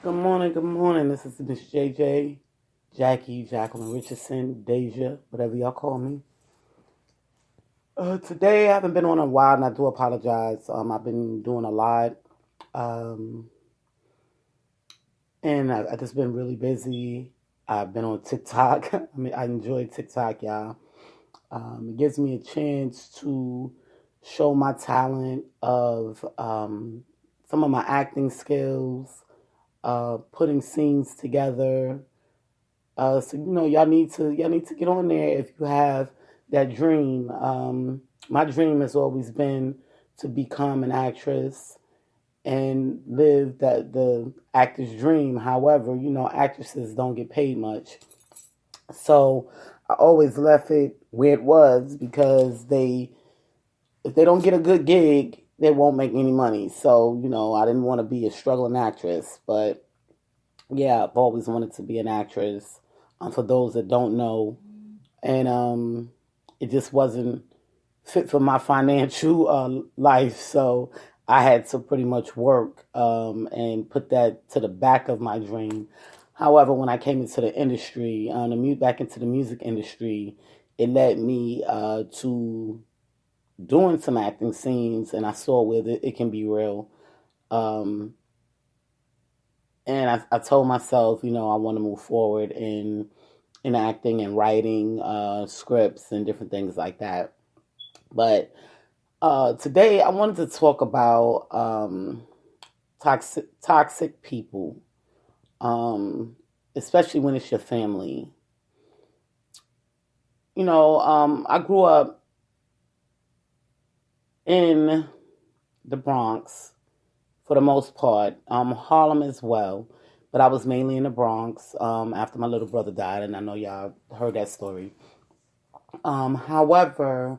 Good morning, good morning. This is Miss JJ, Jackie, Jacqueline Richardson, Deja, whatever y'all call me. Today I haven't been on a while, and I do apologize. I've been doing a lot, um, and I just been really busy. I've been on TikTok. I enjoy TikTok, y'all. It gives me a chance to show my talent of some of my acting skills, putting scenes together. So y'all need to get on there if you have that dream. My dream has always been to become an actress and live the actor's dream. However, actresses don't get paid much, so I always left it where it was because if they don't get a good gig, they won't make any money. So I didn't want to be a struggling actress, but yeah, I've always wanted to be an actress. For those that don't know, and it just wasn't fit for my financial life, so I had to pretty much work and put that to the back of my dream. However, when I came into the industry, back into the music industry, it led me to doing some acting scenes, and I saw where it can be real. Um, and I told myself, I want to move forward in acting and writing scripts and different things like that. But today I wanted to talk about toxic people, um, especially when it's your family. I grew up in the Bronx for the most part, Harlem as well. But I was mainly in the Bronx after my little brother died, and I know y'all heard that story. However,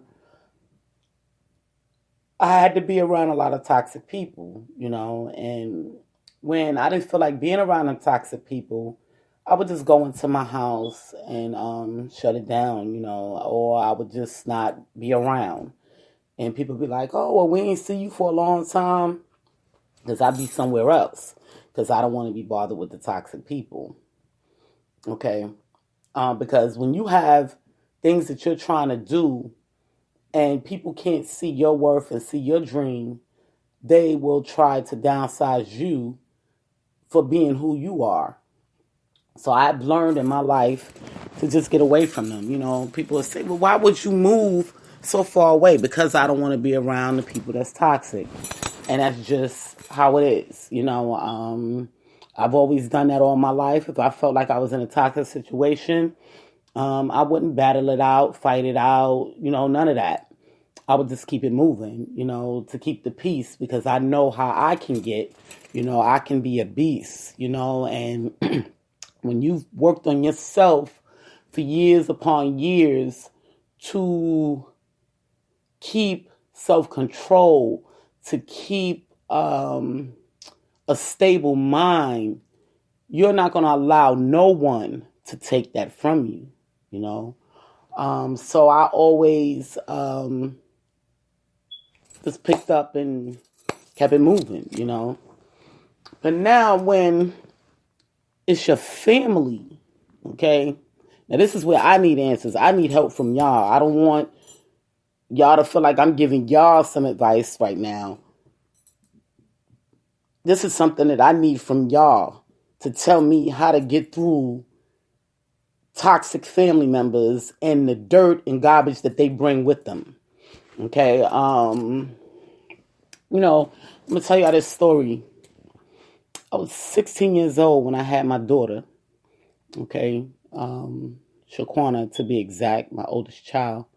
I had to be around a lot of toxic people, and when I didn't feel like being around the toxic people, I would just go into my house and shut it down, or I would just not be around. And people be like, "Oh, well, we ain't see you for a long time," because I'd be somewhere else because I don't want to be bothered with the toxic people. Okay, because when you have things that you're trying to do and people can't see your worth and see your dream, they will try to downsize you for being who you are. So I've learned in my life to just get away from them. People will say, "Well, why would you move so far away?" Because I don't want to be around the people that's toxic. And that's just how it is. I've always done that all my life. If I felt like I was in a toxic situation, I wouldn't battle it out, fight it out, none of that. I would just keep it moving, to keep the peace because I know how I can get, I can be a beast, and when you've worked on yourself for years upon years to keep self control, to keep a stable mind, you're not going to allow no one to take that from you, you know. So I always just picked up and kept it moving. But now when it's your family, okay? Now this is where I need answers. I need help from y'all. I don't want y'all to feel like I'm giving y'all some advice right now. This is something that I need from y'all to tell me how to get through toxic family members and the dirt and garbage that they bring with them. Okay, I'm gonna tell y'all this story. I was 16 years old when I had my daughter. Okay, Shaquana to be exact, my oldest child.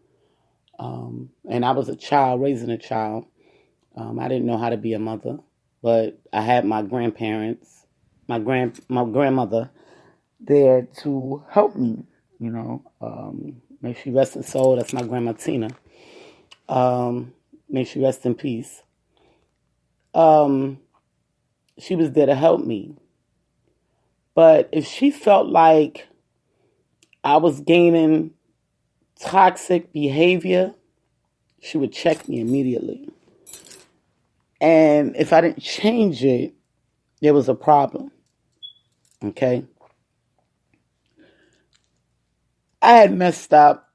And I was a child raising a child. I didn't know how to be a mother, but I had my grandparents, my grandmother there to help me. May she rest in soul. That's my grandma Tina. May she rest in peace. Um, she was there to help me. But if she felt like I was gaining toxic behavior, she would check me immediately. And if I didn't change it, there was a problem. Okay. I had messed up.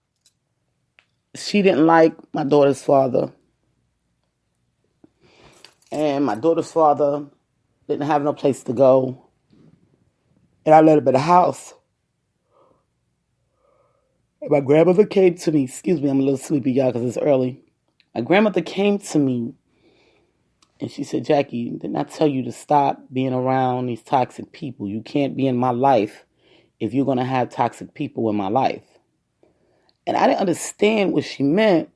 She didn't like my daughter's father. And my daughter's father didn't have no place to go. And I let him in the house. And my grandmother came to me. Excuse me, I'm a little sleepy, y'all, because it's early. My grandmother came to me and she said, Jackie, didn't I tell you to stop being around these toxic people? You can't be in my life if you're going to have toxic people in my life. And I didn't understand what she meant,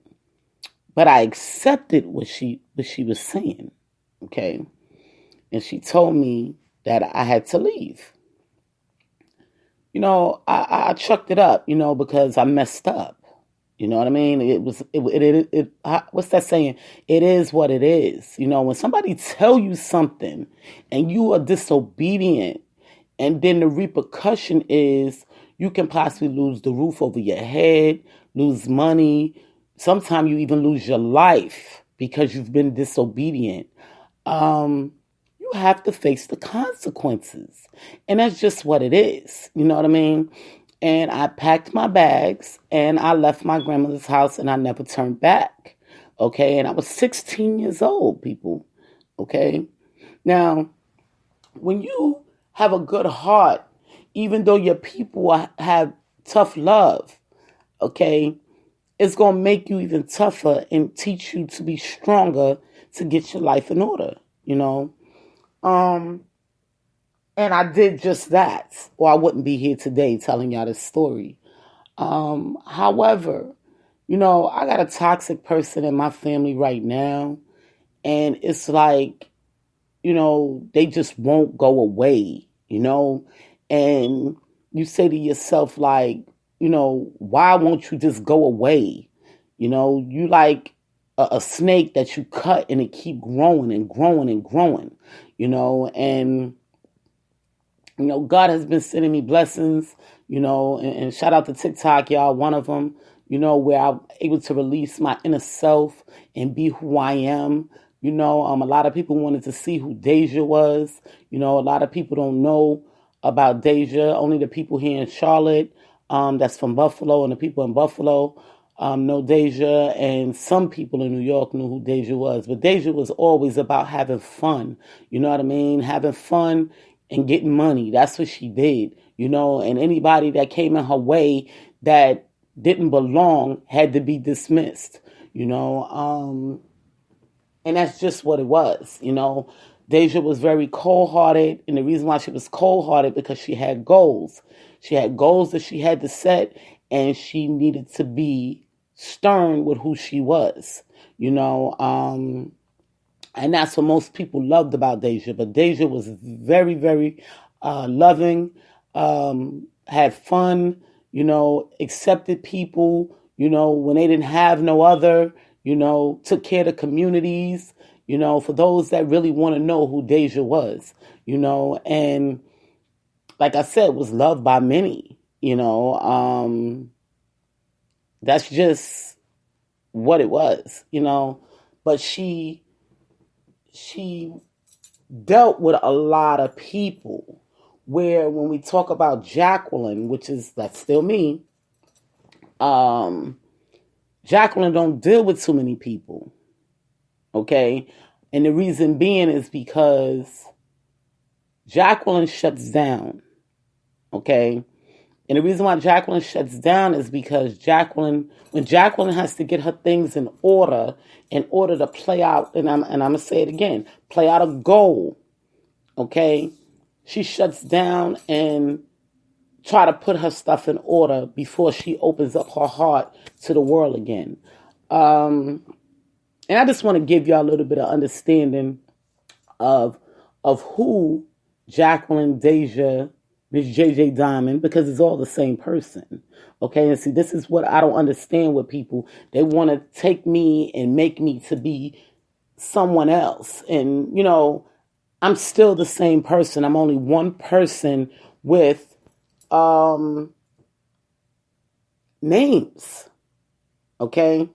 but I accepted what she was saying. Okay. And she told me that I had to leave. I chucked it up, because I messed up. You know what I mean? What's that saying? It is what it is. When somebody tell you something and you are disobedient, and then the repercussion is you can possibly lose the roof over your head, lose money. Sometimes you even lose your life because you've been disobedient. You have to face the consequences. And that's just what it is. You know what I mean? And I packed my bags and I left my grandmother's house and I never turned back. Okay. And I was 16 years old, people. Okay. Now, when you have a good heart, even though your people have tough love, okay, it's going to make you even tougher and teach you to be stronger to get your life in order, Um, and I did just that, or I wouldn't be here today telling y'all this story. However, I got a toxic person in my family right now, and it's like, they just won't go away, and you say to yourself, like, why won't you just go away? You like a snake that you cut and it keep growing and growing and growing, and God has been sending me blessings, and shout out to TikTok, y'all, one of them, where I'm able to release my inner self and be who I am. A lot of people wanted to see who Deja was. A lot of people don't know about Deja. Only the people here in Charlotte, that's from Buffalo, and the people in Buffalo know Deja, and some people in New York knew who Deja was. But Deja was always about having fun. You know what I mean? Having fun and getting money. That's what she did. And anybody that came in her way that didn't belong had to be dismissed. And that's just what it was. Deja was very cold-hearted, and the reason why she was cold-hearted because she had goals. She had goals that she had to set, and she needed to be stern with who she was. And that's what most people loved about Deja. But Deja was very, very loving, had fun, accepted people, when they didn't have no other, took care of the communities, for those that really want to know who Deja was, and like I said, was loved by many, that's just what it was, but she dealt with a lot of people where when we talk about Jacqueline, that's still me, Jacqueline don't deal with too many people. Okay. And the reason being is because Jacqueline shuts down. Okay. And the reason why Jacqueline shuts down is because when Jacqueline has to get her things in order to play out, and I'm going to say it again, play out a goal, okay, she shuts down and try to put her stuff in order before she opens up her heart to the world again. And I just want to give y'all a little bit of understanding of who Jacqueline, Deja, Miss JJ Diamond, because it's all the same person. Okay, and see, this is what I don't understand with people. They want to take me and make me to be someone else. And, I'm still the same person. I'm only one person with names. Okay?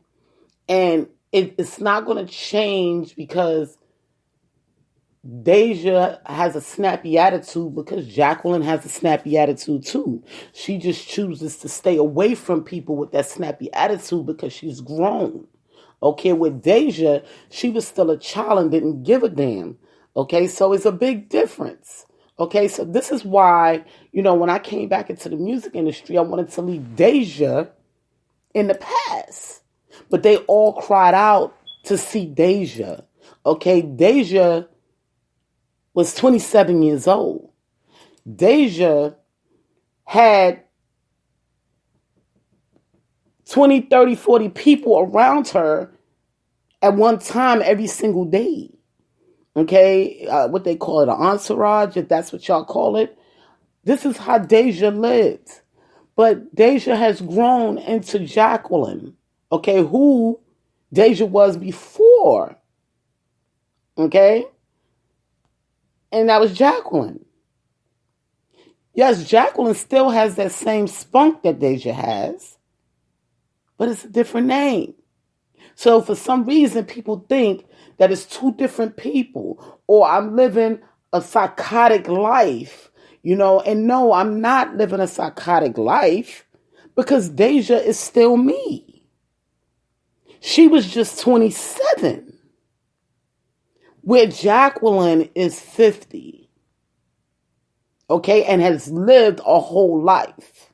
And it's not going to change because Deja has a snappy attitude because Jacqueline has a snappy attitude too. She just chooses to stay away from people with that snappy attitude because she's grown. Okay, with Deja, she was still a child and didn't give a damn. Okay, so it's a big difference. Okay, so this is why, when I came back into the music industry, I wanted to leave Deja in the past. But they all cried out to see Deja. Okay, Deja was 27 years old. Deja had 20, 30, 40 people around her at one time every single day. Okay, what they call it, an entourage, if that's what y'all call it. This is how Deja lived. But Deja has grown into Jacqueline, okay, who Deja was before. Okay? And that was Jacqueline. Yes, Jacqueline still has that same spunk that Deja has, but it's a different name. So for some reason, people think that it's two different people, or I'm living a psychotic life, and no, I'm not living a psychotic life because Deja is still me. She was just 27, where Jacqueline is 50, okay, and has lived a whole life.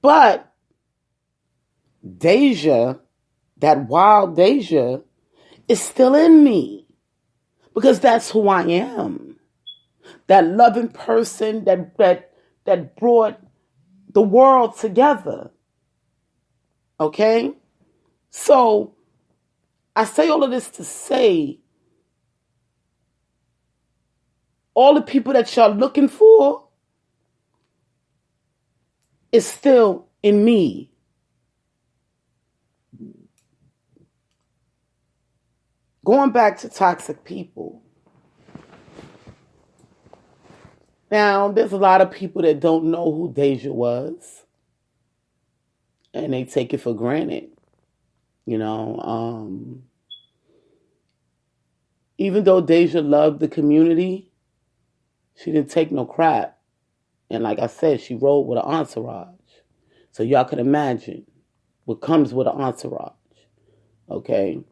But Deja, that wild Deja, is still in me because that's who I am. That loving person that brought the world together. Okay? So I say all of this to say all the people that y'all looking for is still in me. Going back to toxic people. Now, there's a lot of people that don't know who Deja was. And they take it for granted. Even though Deja loved the community, she didn't take no crap. And like I said, she rode with an entourage. So y'all can imagine what comes with an entourage. Okay?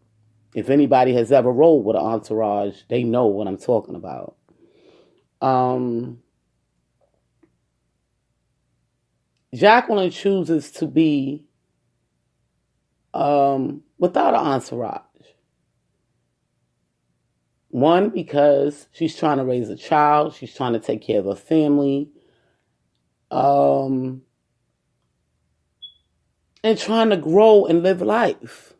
If anybody has ever rode with an entourage, they know what I'm talking about. Jacqueline chooses to be without an entourage. One, because she's trying to raise a child. She's trying to take care of her family. And trying to grow and live life.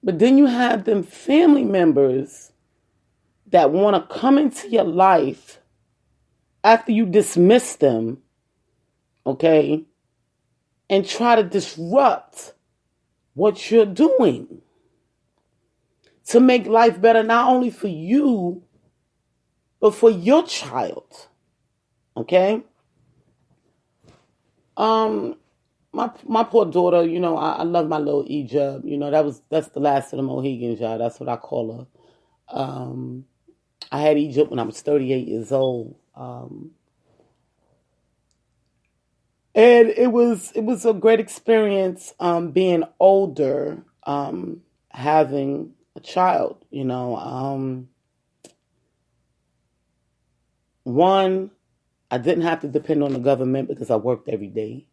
But then you have them family members that want to come into your life after you dismiss them, okay, and try to disrupt what you're doing to make life better, not only for you, but for your child, okay? My poor daughter, I love my little Egypt. That's the last of the Mohegans, y'all. That's what I call her. I had Egypt when I was 38 years old. And it was a great experience being older, having a child, One, I didn't have to depend on the government because I worked every day,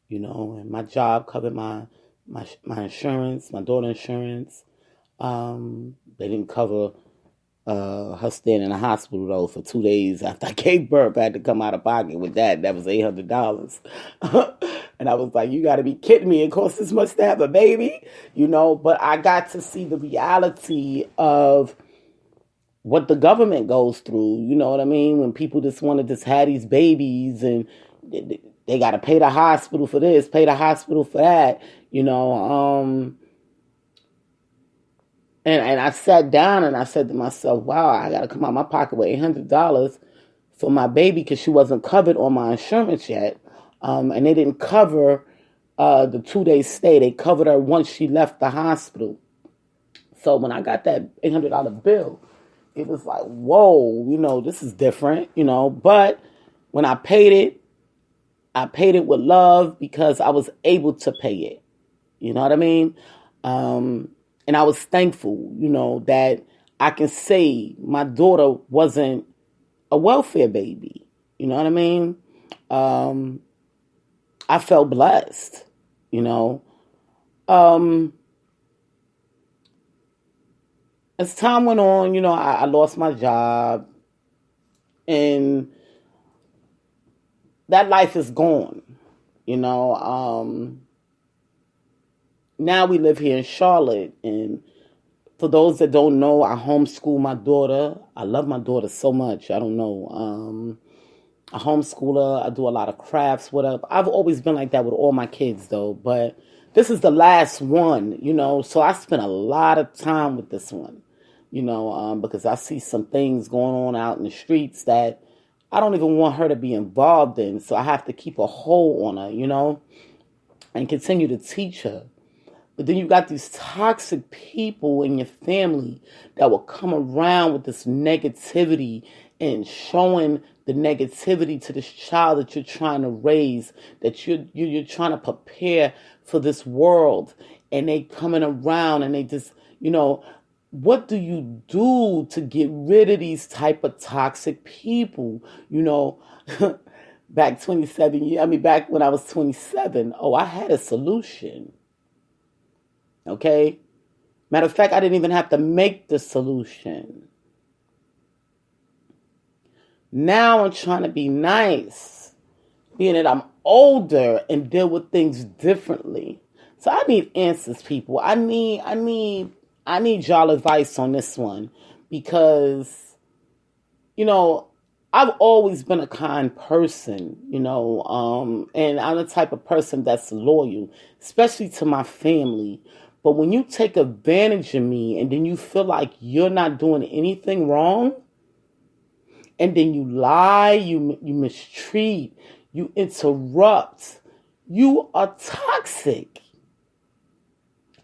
and my job covered my insurance, my daughter's insurance. They didn't cover her staying in the hospital though for 2 days after I gave birth. I had to come out of pocket with that. That was $800. And I was like, you got to be kidding me. It costs this much to have a baby, But I got to see the reality of what the government goes through. You know what I mean? When people just want to just have these babies and they got to pay the hospital for this, pay the hospital for that, And I sat down and I said to myself, wow, I got to come out of my pocket with $800 for my baby because she wasn't covered on my insurance yet. And they didn't cover the 2-day stay. They covered her once she left the hospital So when I got that $800 bill, it was like, whoa, this is different, But when I paid it with love because I was able to pay it. You know what I mean? And I was thankful, that I can say my daughter wasn't a welfare baby. You know what I mean? I felt blessed, you know. Um, as time went on, I lost my job, and that life is gone, you know. Now we live here in Charlotte, and for those that don't know, I homeschool my daughter. I love my daughter so much. I don't know. I homeschool her. I do a lot of crafts with her. I've always been like that with all my kids, though. But this is the last one, so I spent a lot of time with this one, because I see some things going on out in the streets that I don't even want her to be involved in. So I have to keep a hold on her, and continue to teach her. But then you got these toxic people in your family that will come around with this negativity and showing the negativity to this child that you're trying to raise, that you're trying to prepare for this world. And they coming around and they just, what do you do to get rid of these type of toxic people? Back back when I was 27, I had a solution. Okay? Matter of fact, I didn't even have to make the solution. Now I'm trying to be nice, being that I'm older and deal with things differently. So I need answers, people. I need y'all advice on this one because, I've always been a kind person, and I'm the type of person that's loyal, especially to my family. But when you take advantage of me and then you feel like you're not doing anything wrong, and then you lie, you mistreat, you interrupt, you are toxic.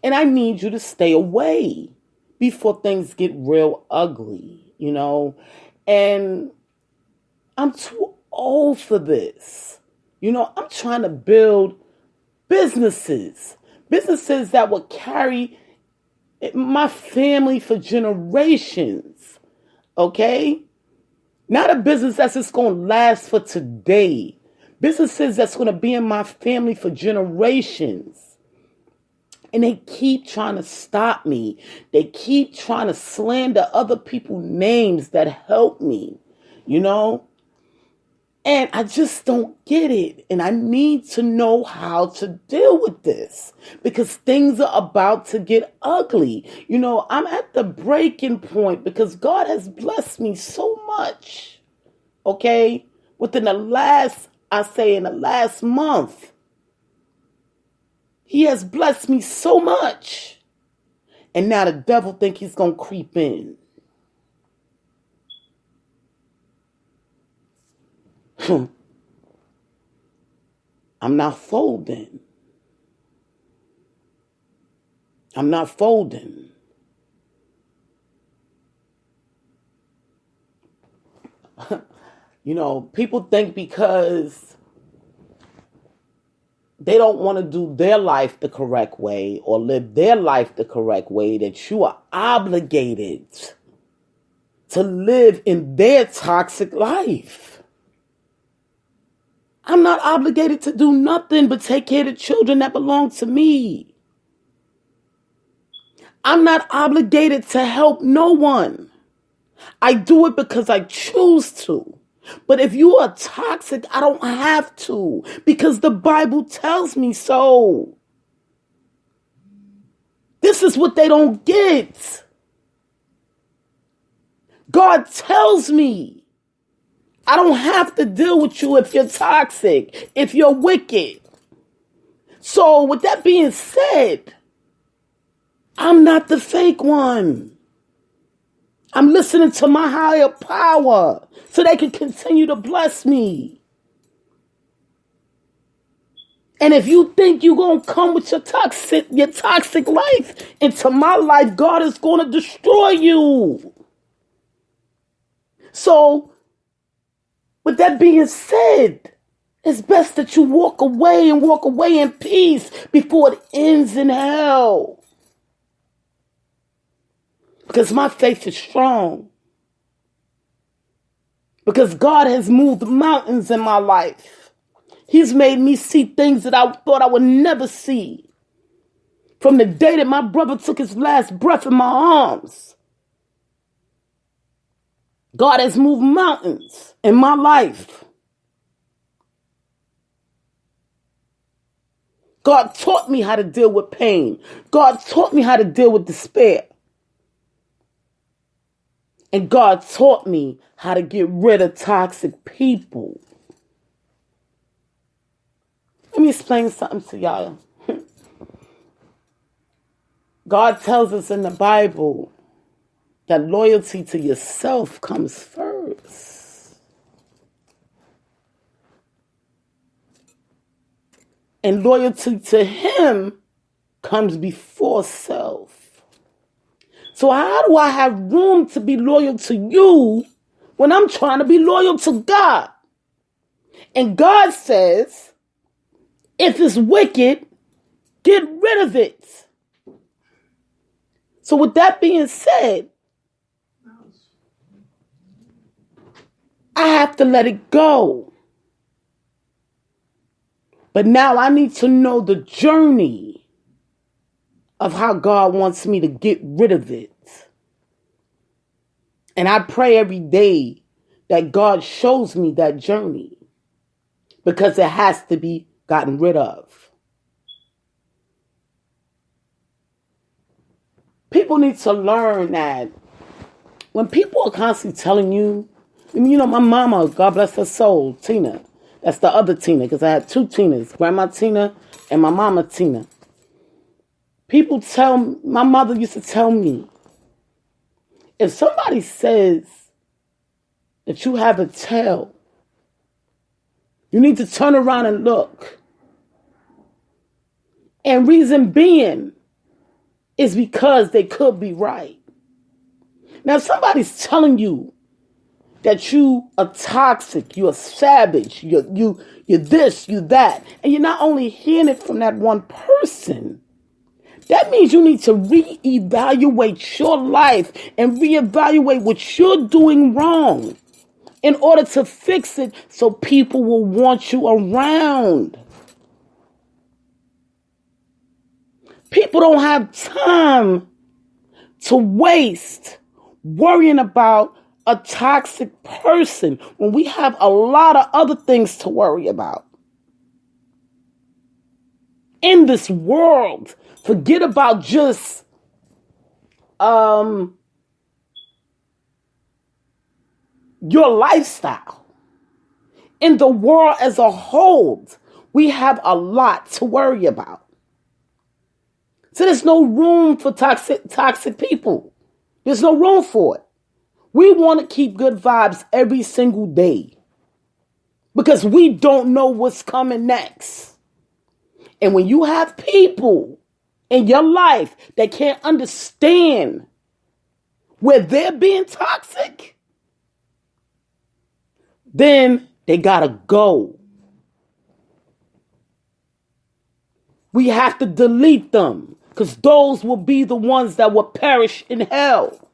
And I need you to stay away before things get real ugly, And I'm too old for this. I'm trying to build businesses that will carry my family for generations, okay? Not a business that's just going to last for today. Businesses that's going to be in my family for generations. And they keep trying to stop me. They keep trying to slander other people's names that help me, And I just don't get it. And I need to know how to deal with this because things are about to get ugly. I'm at the breaking point because God has blessed me so much. Okay? In the last month, He has blessed me so much. And now the devil think he's going to creep in. I'm not folding. People think because they don't want to do their life the correct way or live their life the correct way that you are obligated to live in their toxic life. I'm not obligated to do nothing but take care of the children that belong to me. I'm not obligated to help no one. I do it because I choose to. But if you are toxic, I don't have to because the Bible tells me so. This is what they don't get. God tells me I don't have to deal with you if you're toxic, if you're wicked. So with that being said, I'm not the fake one. I'm listening to my higher power so they can continue to bless me. And if you think you're going to come with your toxic life into my life, God is going to destroy you. So, with that being said, it's best that you walk away in peace before it ends in hell. Because my faith is strong. Because God has moved mountains in my life. He's made me see things that I thought I would never see. From the day that my brother took his last breath in my arms, God has moved mountains in my life. God taught me how to deal with pain. God taught me how to deal with despair. And God taught me how to get rid of toxic people. Let me explain something to y'all. God tells us in the Bible that loyalty to yourself comes first. And loyalty to Him comes before self. So how do I have room to be loyal to you when I'm trying to be loyal to God? And God says, if it's wicked, get rid of it. So with that being said, I have to let it go. But now I need to know the journey of how God wants me to get rid of it. And I pray every day that God shows me that journey, because it has to be gotten rid of. People need to learn that when people are constantly telling you, my mama, God bless her soul, Tina, that's the other Tina, because I had two Tinas, Grandma Tina and my mama Tina. My mother used to tell me, if somebody says that you have a tail, you need to turn around and look. And reason being is because they could be right. Now, if somebody's telling you that you are toxic, you're a savage, you're this, you that, and you're not only hearing it from that one person, that means you need to reevaluate your life and reevaluate what you're doing wrong in order to fix it so people will want you around. People don't have time to waste worrying about a toxic person when we have a lot of other things to worry about. In this world, forget about just your lifestyle. In the world as a whole, we have a lot to worry about. So there's no room for toxic people. There's no room for it. We want to keep good vibes every single day because we don't know what's coming next. And when you have people in your life that can't understand where they're being toxic, then they gotta go. We have to delete them because those will be the ones that will perish in hell.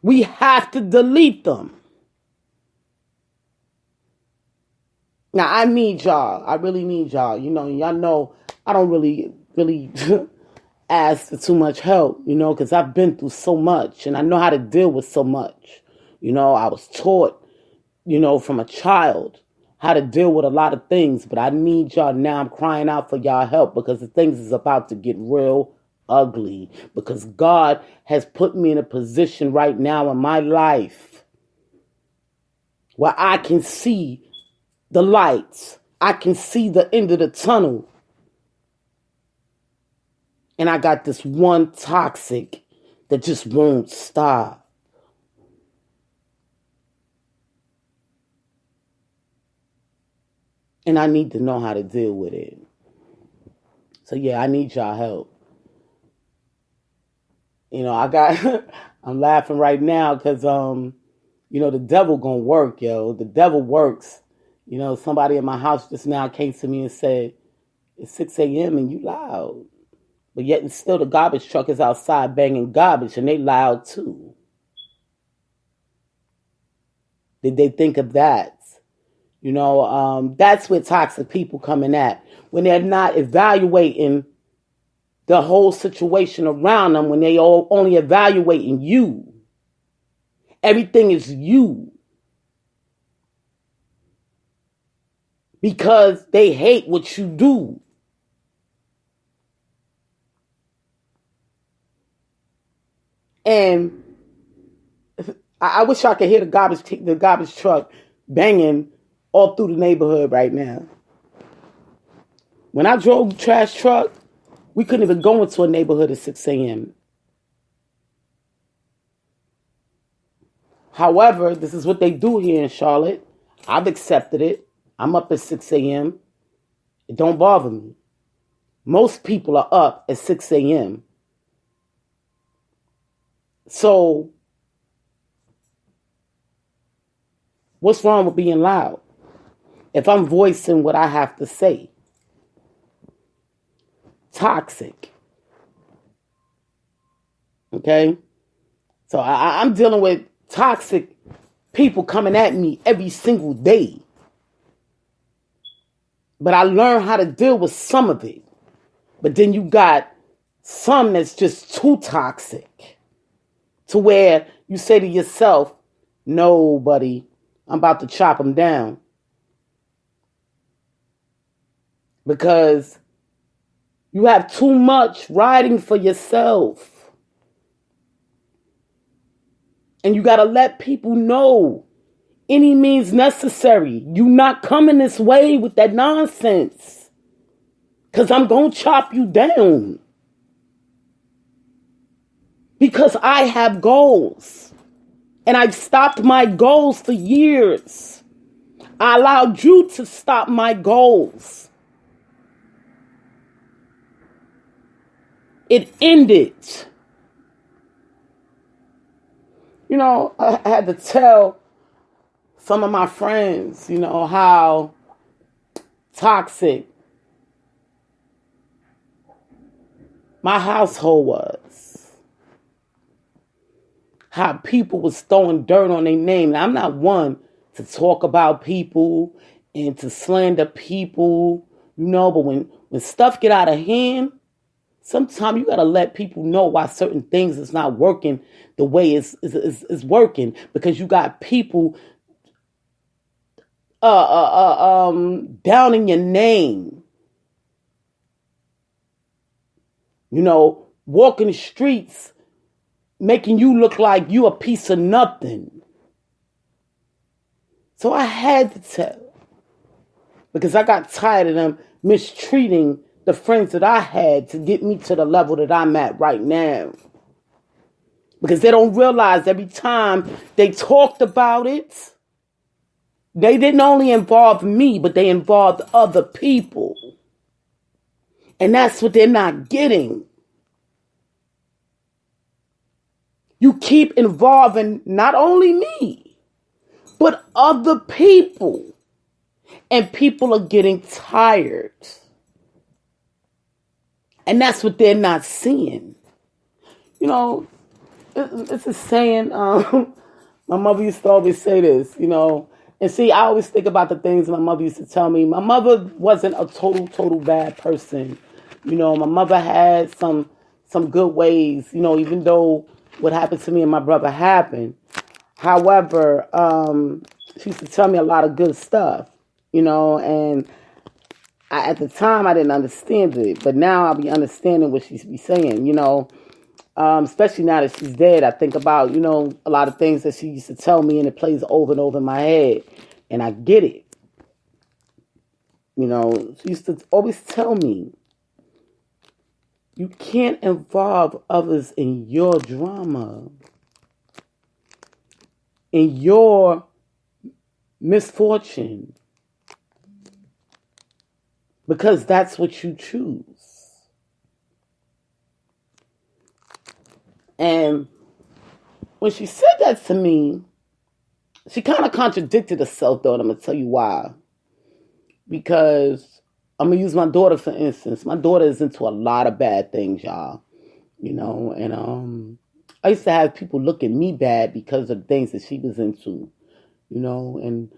We have to delete them. Now, I need y'all. I really need y'all. Y'all know I don't really ask for too much help, because I've been through so much and I know how to deal with so much. I was taught, from a child how to deal with a lot of things, but I need y'all now. I'm crying out for y'all help because the things is about to get real ugly because God has put me in a position right now in my life where I can see the lights. I can see the end of the tunnel. And I got this one toxic that just won't stop. And I need to know how to deal with it. So yeah, I need y'all help. I got I'm laughing right now because the devil gonna work, yo. The devil works. Somebody in my house just now came to me and said, it's 6 a.m. and you loud. But yet and still the garbage truck is outside banging garbage and they loud too. Did they think of that? That's where toxic people coming at. When they're not evaluating the whole situation around them, when they all only evaluating you. Everything is you. Because they hate what you do. And I wish I could hear the garbage truck banging all through the neighborhood right now. When I drove the trash truck, we couldn't even go into a neighborhood at 6 a.m. However, this is what they do here in Charlotte. I've accepted it. I'm up at 6 a.m. It don't bother me. Most people are up at 6 a.m. So, what's wrong with being loud? If I'm voicing what I have to say. Toxic. Okay? So I'm dealing with toxic people coming at me every single day. But I learned how to deal with some of it. But then you got some that's just too toxic. To where you say to yourself, no, buddy, I'm about to chop them down. Because you have too much riding for yourself. And you got to let people know any means necessary. You not coming this way with that nonsense. Because I'm going to chop you down. Because I have goals. And I've stopped my goals for years. I allowed you to stop my goals. It ended. I had to tell some of my friends, how toxic my household was. How people was throwing dirt on their name. Now, I'm not one to talk about people and to slander people, but when stuff get out of hand, sometimes you got to let people know why certain things is not working the way it's working, because you got people downing your name. Walking the streets, making you look like you a piece of nothing. So I had to tell, because I got tired of them mistreating the friends that I had to get me to the level that I'm at right now. Because they don't realize every time they talked about it, they didn't only involve me, but they involved other people. And that's what they're not getting. You keep involving not only me, but other people. And people are getting tired. And that's what they're not seeing. It's a saying, my mother used to always say this, and see, I always think about the things my mother used to tell me. My mother wasn't a total bad person. My mother had some good ways, even though what happened to me and my brother happened. However, she used to tell me a lot of good stuff, and at the time I didn't understand it, but now I'll be understanding what she's be saying, especially now that she's dead. I think about, a lot of things that she used to tell me, and it plays over and over in my head, and I get it. She used to always tell me, you can't involve others in your drama, in your misfortune. because that's what you choose. And when she said that to me, she kind of contradicted herself, though, and I'm going to tell you why. Because I'm going to use my daughter, for instance. My daughter is into a lot of bad things, y'all. And I used to have people look at me bad because of things that she was into, and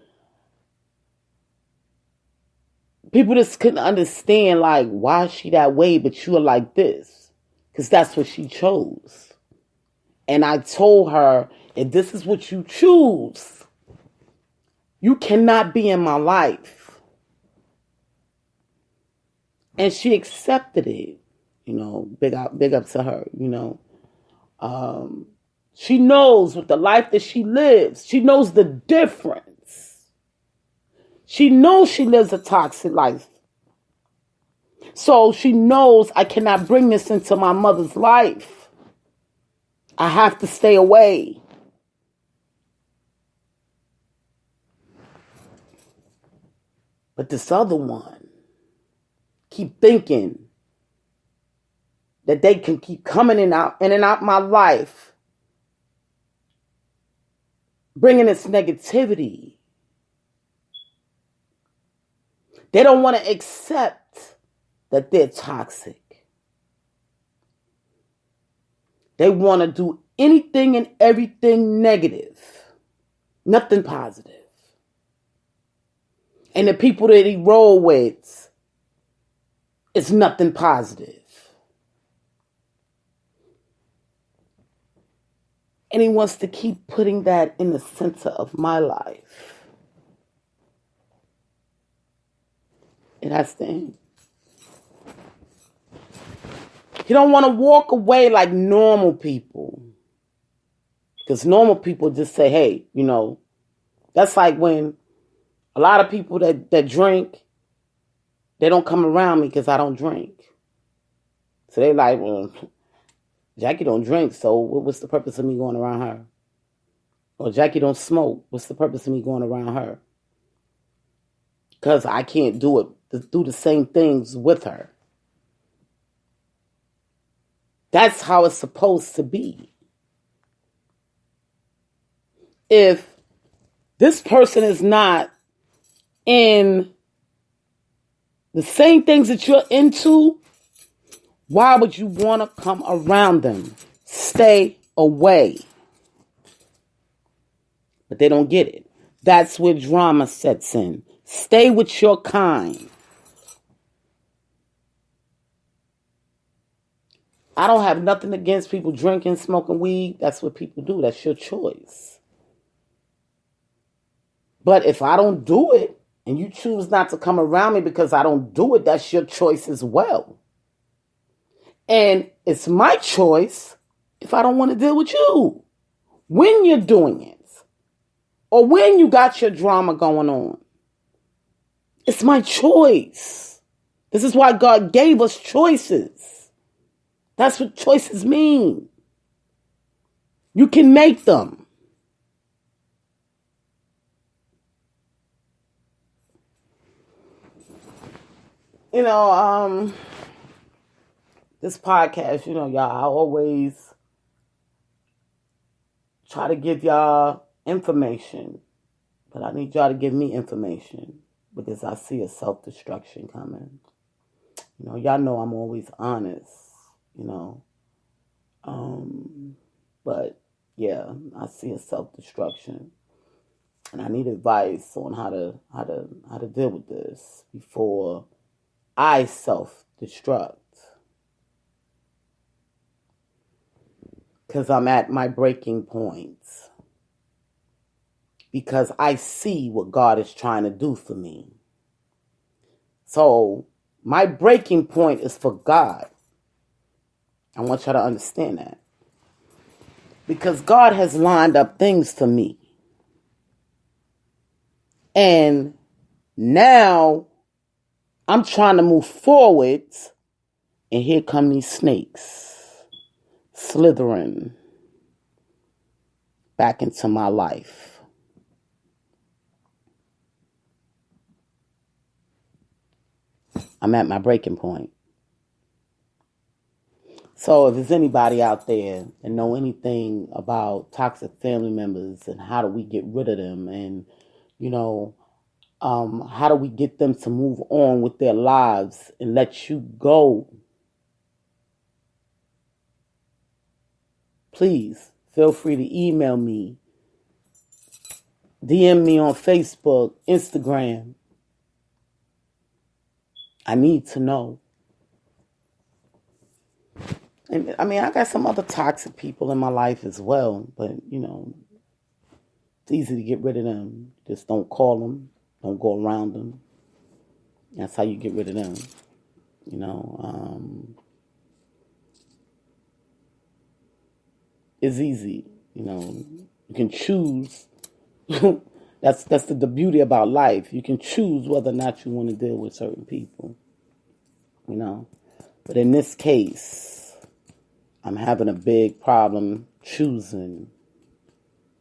people just couldn't understand, like, why is she that way, but you are like this? Because that's what she chose. And I told her, if this is what you choose, you cannot be in my life. And she accepted it, big up to her, She knows with the life that she lives, she knows the difference. She knows she lives a toxic life. So she knows I cannot bring this into my mother's life. I have to stay away. But this other one keep thinking that they can keep coming in and out my life, bringing its negativity. They don't want to accept that they're toxic. They want to do anything and everything negative, nothing positive. And the people that he roll with, it's nothing positive. And he wants to keep putting that in the center of my life. It has to end. He don't want to walk away like normal people. Because normal people just say, hey, that's like when a lot of people that drink, they don't come around me because I don't drink. So they like, well, Jackie don't drink, so what's the purpose of me going around her? Or Jackie don't smoke, what's the purpose of me going around her? Because I can't do the same things with her. That's how it's supposed to be. If this person is not in the same things that you're into, why would you want to come around them? Stay away. But they don't get it. That's where drama sets in. Stay with your kind. I don't have nothing against people drinking, smoking weed. That's what people do. That's your choice. But if I don't do it, and you choose not to come around me because I don't do it, that's your choice as well. And it's my choice if I don't want to deal with you when you're doing it or when you got your drama going on. It's my choice. This is why God gave us choices. That's what choices mean. You can make them. This podcast, y'all, I always try to give y'all information, but I need y'all to give me information because I see a self-destruction coming. Y'all know I'm always honest, but yeah, I see a self-destruction, and I need advice on how to deal with this before I self-destruct. Because I'm at my breaking point. Because I see what God is trying to do for me. So my breaking point is for God. I want y'all to understand that. Because God has lined up things for me. And now I'm trying to move forward. And here come these snakes. Slithering back into my life. I'm at my breaking point. So if there's anybody out there that know anything about toxic family members and how do we get rid of them, and you know, how do we get them to move on with their lives and let you go, please feel free to email me, DM me on Facebook, Instagram. I need to know. And I mean, I got some other toxic people in my life as well, but it's easy to get rid of them. Just don't call them, don't go around them. That's how you get rid of them. It's easy. You can choose. That's the beauty about life. You can choose whether or not you want to deal with certain people. But in this case, I'm having a big problem choosing,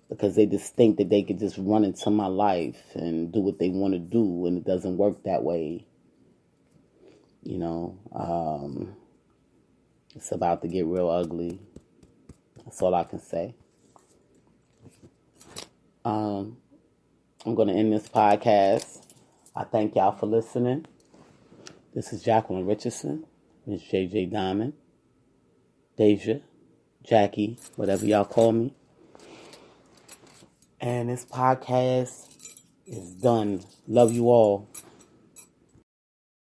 because they just think that they could just run into my life and do what they want to do, and it doesn't work that way. It's about to get real ugly. That's all I can say. I'm going to end this podcast. I thank y'all for listening. This is Jacqueline Richardson, Miss JJ Diamond, Deja, Jackie, whatever y'all call me. And this podcast is done. Love you all.